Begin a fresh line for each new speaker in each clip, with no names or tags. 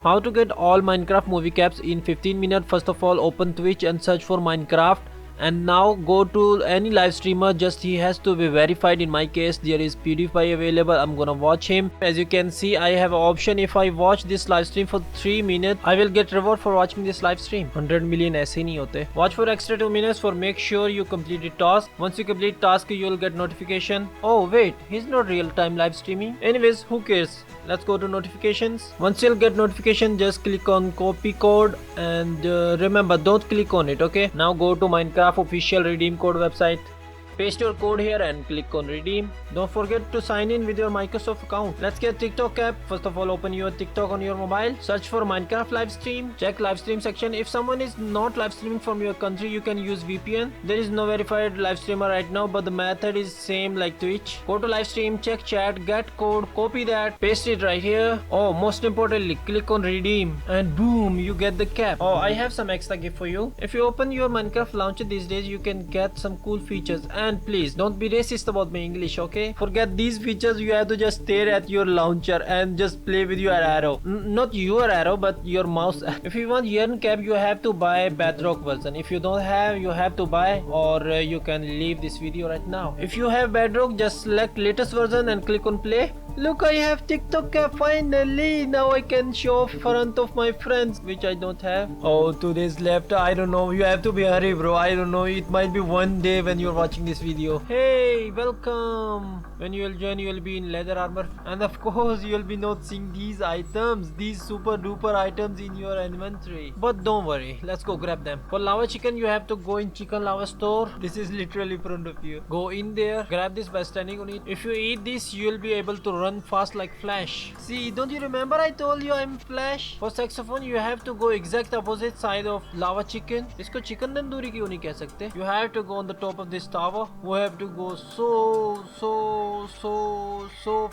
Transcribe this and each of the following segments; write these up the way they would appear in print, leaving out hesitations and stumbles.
How to get all Minecraft movie caps in 15 minutes. First of all, open Twitch and search for Minecraft, and now go to any live streamer. Just he has to be verified. In my case there is PewDiePie available. I'm gonna watch him. As you can see, I have an option. If I watch this live stream for 3 minutes, I will get reward for watching this live stream. 100 million ऐसे नहीं होते. Watch for extra 2 minutes for make sure you complete the task. Once you complete task, you will get notification. Oh wait, he's not real time live streaming. Anyways, who cares? Let's go to notifications. Once you'll get notification, just click on copy code, and remember, don't click on it. Okay, now go to Minecraft official redeem code website. Paste your code here and click on redeem. Don't forget to sign in with your Microsoft account. Let's get TikTok app. First of all, open your TikTok on your mobile. Search for Minecraft live stream. Check live stream section. If someone is not live streaming from your country, you can use VPN. There is no verified live streamer right now, but the method is same like Twitch. Go to live stream, check chat, get code, copy that, paste it right here. Oh, most importantly, click on redeem, and boom, you get the cap. Oh, I have some extra gift for you. If you open your Minecraft launcher these days, you can get some cool features. And please don't be racist about my English, okay? Forget these features. You have to just stare at your launcher and just play with your arrow. Not your arrow, but your mouse. If you want Yearn cap, you have to buy Bedrock version. If you don't have, you have to buy, or you can leave this video right now. If you have Bedrock, just select latest version and click on play. Look, I have TikTok cap finally. Now I can show off in front of my friends, which I don't have. Oh, 2 days left. I don't know. You have to be hurry, bro. I don't know. It might be one day when you're watching this video. Hey, welcome. When you will join, you will be in leather armor, and of course, you will be not seeing these items, these super duper items in your inventory. But don't worry. Let's go grab them. For lava chicken, you have to go in chicken lava store. This is literally in front of you. Go in there. Grab this by standing on it. If you eat this, you will be able to run fast like Flash. See, don't you remember I told you I'm Flash? For saxophone, you have to go exact opposite side of lava chicken. इसको chicken tandoori क्यों नहीं कह सकते? You have to go on the top of this tower. You have to go so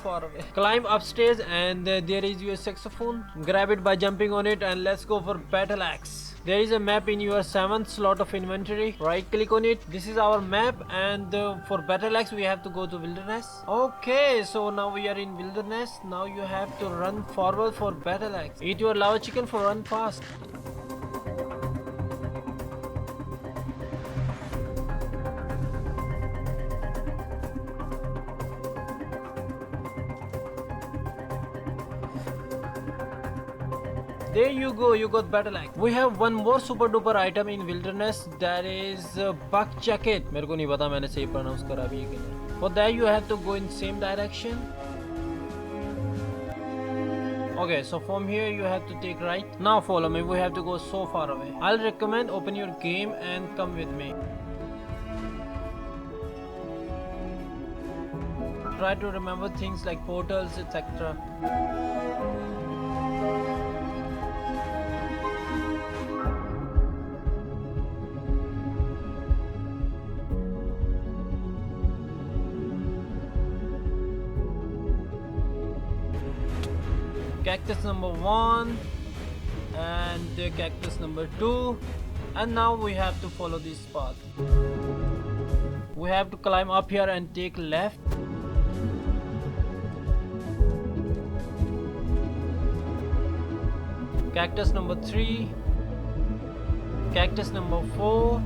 far away. Climb upstairs, and there is your saxophone. Grab it by jumping on it, and let's go for battle axe. There is a map in your 7th slot of inventory. Right click on it. This is our map, and for battle axe we have to go to wilderness. Okay, so now we are in wilderness. Now you have to run forward for battle axe. Eat your lava chicken for run fast. There you go, you got battle axe. We have one more super duper item in wilderness. That is buck jacket. मेरे को नहीं पता मैंने सही pronounce करा भी है कि नहीं. For that you have to go in same direction. Okay, so from here you have to take right. Now follow me. We have to go so far away. I'll recommend open your game and come with me. Try to remember things like portals, etc. Cactus number 1 and cactus number 2, and now we have to follow this path. We have to climb up here and take left. Cactus number 3, cactus number 4.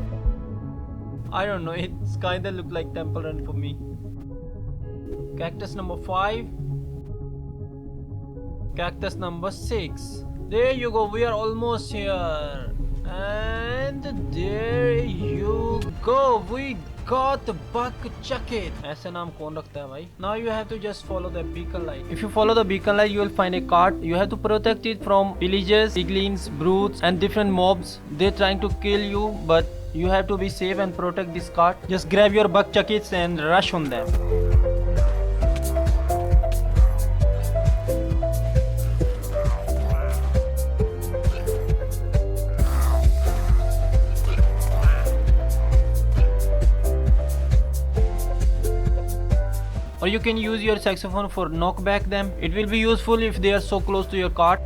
I don't know, it's kinda look like Temple Run for me. Cactus number 5, cactus number 6. There you go, we are almost here, and there you go, we got the buck jacket. ऐसे नाम कौन रखता है भाई? Now you have to just follow the beacon light. If you follow the beacon light, you will find a cart. You have to protect it from villagers, piglins, brutes, and different mobs. They're trying to kill you, but you have to be safe and protect this cart. Just grab your buck jackets and rush on them. Or you can use your saxophone for knock back them. It will be useful if they are so close to your cart.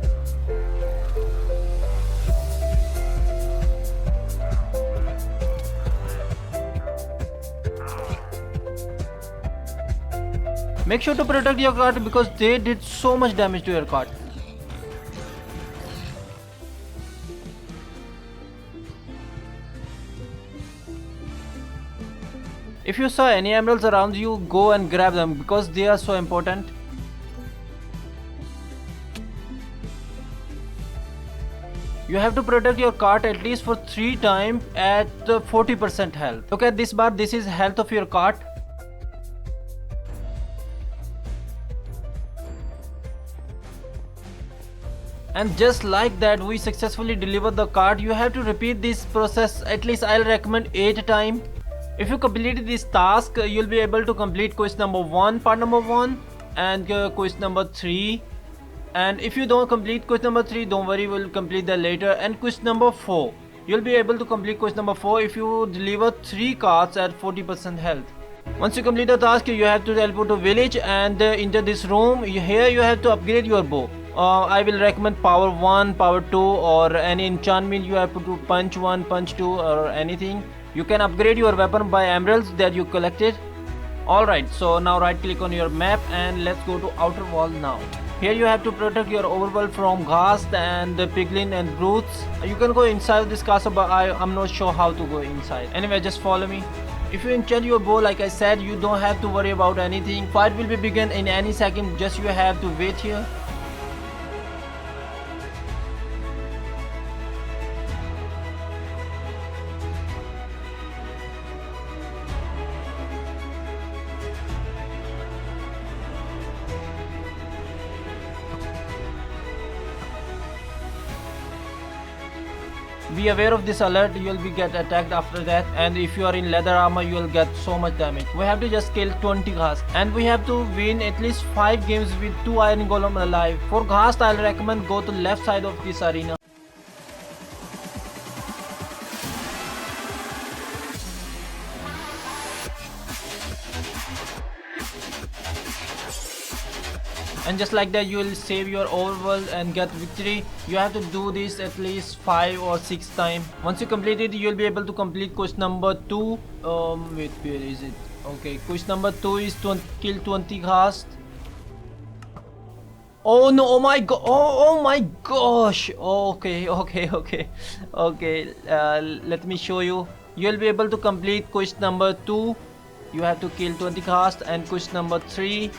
Make sure to protect your cart because they did so much damage to your cart. If you saw any emeralds around you, go and grab them because they are so important. You have to protect your cart at least for 3 times at 40% health. Look at this bar, this is health of your cart. And just like that, we successfully delivered the cart. You have to repeat this process at least, I'll recommend 8 times. If you completed this task, you'll be able to complete quest number 1, part number 1, and quest number 3. And if you don't complete quest number 3, don't worry, we'll complete that later. And quest number 4, you'll be able to complete quest number 4 if you deliver 3 carts at 40% health. Once you complete the task, you have to teleport to village and enter this room. Here you have to upgrade your bow. I will recommend power 1, power 2, or any enchantment you have to do punch 1, punch 2, or anything. You can upgrade your weapon by emeralds that you collected. Alright, so now right click on your map and let's go to outer wall now. Here you have to protect your overworld from ghast and the piglin and brutes. You can go inside this castle, but I'm not sure how to go inside. Anyway, just follow me. If you enchant your bow, like I said, you don't have to worry about anything. Fight will be begin in any second, just you have to wait here. Be aware of this alert, you will be get attacked after that, and if you are in leather armor you will get so much damage. We have to just kill 20 ghast and we have to win at least 5 games with 2 iron golem alive. For ghast I'll recommend go to left side of this arena. And just like that you will save your overworld and get victory. You have to do this at least 5 or 6 times. Once you complete it, you will be able to complete quest number 2. Wait, where is it? Okay, quest number 2 is to kill 20 ghast. Oh no, oh my god, oh my gosh. Okay, let me show you. You will be able to complete quest number 2. You have to kill 20 ghast, and quest number 3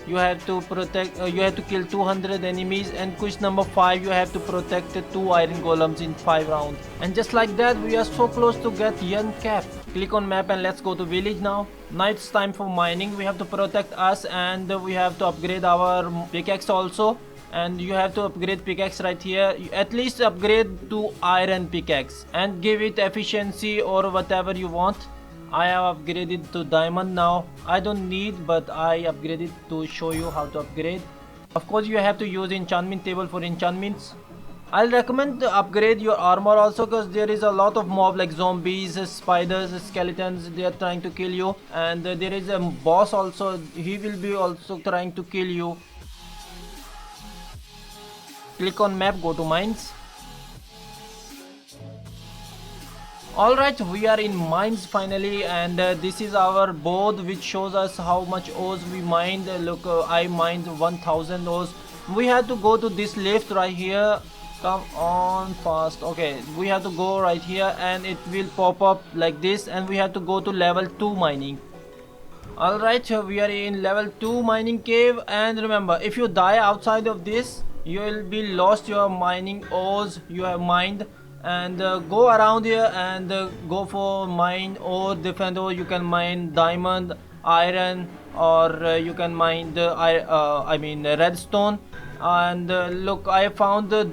you have to protect you have to kill 200 enemies, and quest number 5 you have to protect 2 iron golems in 5 rounds. And just like that we are so close to get yen cap. Click on map and let's go to village now. Now it's time for mining. We have to protect us, and we have to upgrade our pickaxe also. And you have to upgrade pickaxe right here. At least upgrade to iron pickaxe and give it efficiency or whatever you want. I have upgraded to diamond now. I don't need, but I upgraded to show you how to upgrade. Of course you have to use enchantment table for enchantments. I'll recommend to upgrade your armor also, because there is a lot of mob like zombies, spiders, skeletons. They are trying to kill you, and there is a boss also. He will be also trying to kill you. Click on map, go to mines. Alright, we are in mines finally, and this is our board which shows us how much ores we mined. Look, I mined 1000 ores. We have to go to this lift right here. Come on fast. Okay, we have to go right here and it will pop up like this, and we have to go to level 2 mining. Alright, we are in level 2 mining cave, and remember, if you die outside of this you will be lost your mining ores you have mined. And go around here and go for mine ore, different ore. You can mine diamond, iron, or you can mine the redstone. And look, I found the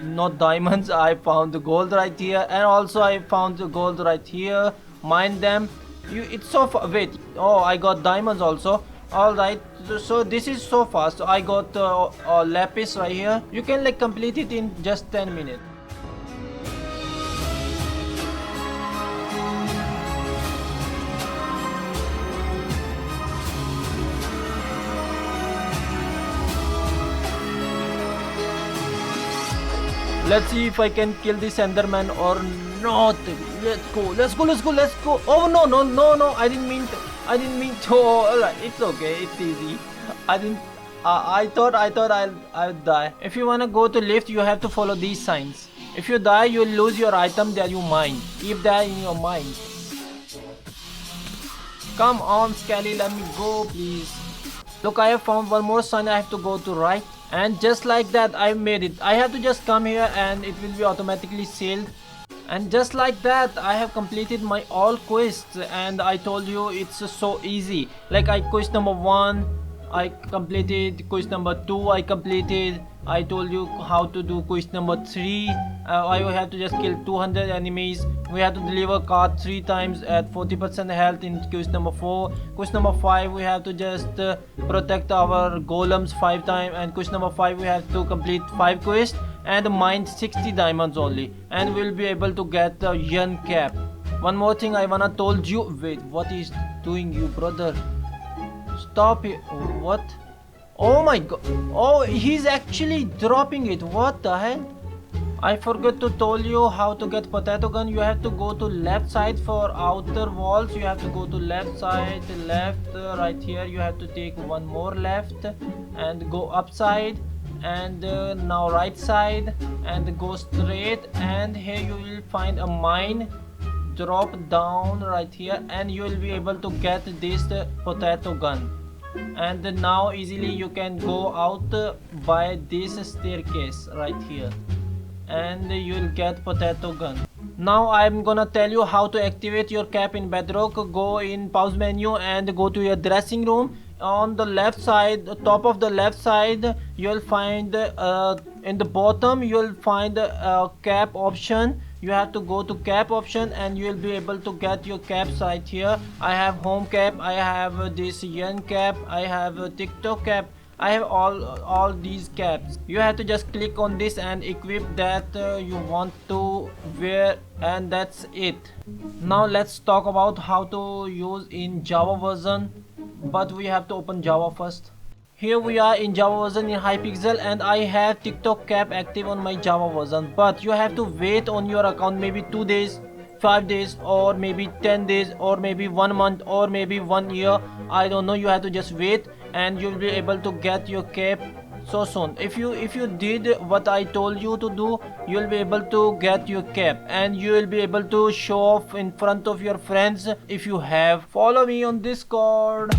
not diamonds, I found the gold right here, and also I found the gold right here. Mine them. It's so wait, oh, I got diamonds also. Alright, so this is so fast. So I got lapis right here. You can like complete it in just 10 minutes. Let's see if I can kill this enderman or not. Let's go. Oh no, I didn't mean to. Oh, alright, it's okay, it's easy. I thought I'll die. If you wanna go to lift, you have to follow these signs. If you die, you'll lose your item that you mine. Keep that in your mind. Come on, Skelly, let me go, please. Look, I have found one more sign I have to go to right. And just like that, I made it. I have to just come here and it will be automatically sealed. And just like that, I have completed my all quests. And I told you it's so easy. Like quest number 1, I completed. Quest number 2, I completed. I told you how to do quest number 3. I will have to just kill 200 enemies. We have to deliver card 3 times at 40% health in quest number 4. Quest number 5, we have to just protect our golems 5 times. And quest number 5, we have to complete 5 quests and mine 60 diamonds only. And we'll be able to get the yen cap. One more thing I wanna told you. Wait, what is doing you, brother? Stop it. What? Oh my god. Oh, he's actually dropping it. What the hell? I forgot to tell you how to get potato gun. You have to go to left side for outer walls. You have to go to left side, left, right here. You have to take one more left and go upside, and now right side and go straight, and here you will find a mine. Drop down right here and you will be able to get this potato gun. And now easily you can go out by this staircase right here, and you will get potato gun. Now I'm gonna tell you how to activate your cap in Bedrock. Go in pause menu and go to your dressing room. On the left side, top of the left side, you'll find in the bottom you'll find a cap option. You have to go to cap option and you will be able to get your caps right here. I have home cap, I have this yen cap, I have a TikTok cap, I have all these caps. You have to just click on this and equip that you want to wear, and that's it. Now let's talk about how to use in Java version, but we have to open Java first. Here we are in Java version in Hypixel, and I have TikTok cap active on my Java version, but you have to wait on your account maybe 2 days, 5 days, or maybe 10 days, or maybe 1 month, or maybe 1 year. I don't know. You have to just wait and you'll be able to get your cap so soon. If you did what I told you to do, you'll be able to get your cap and you will be able to show off in front of your friends if you have. Follow me on Discord.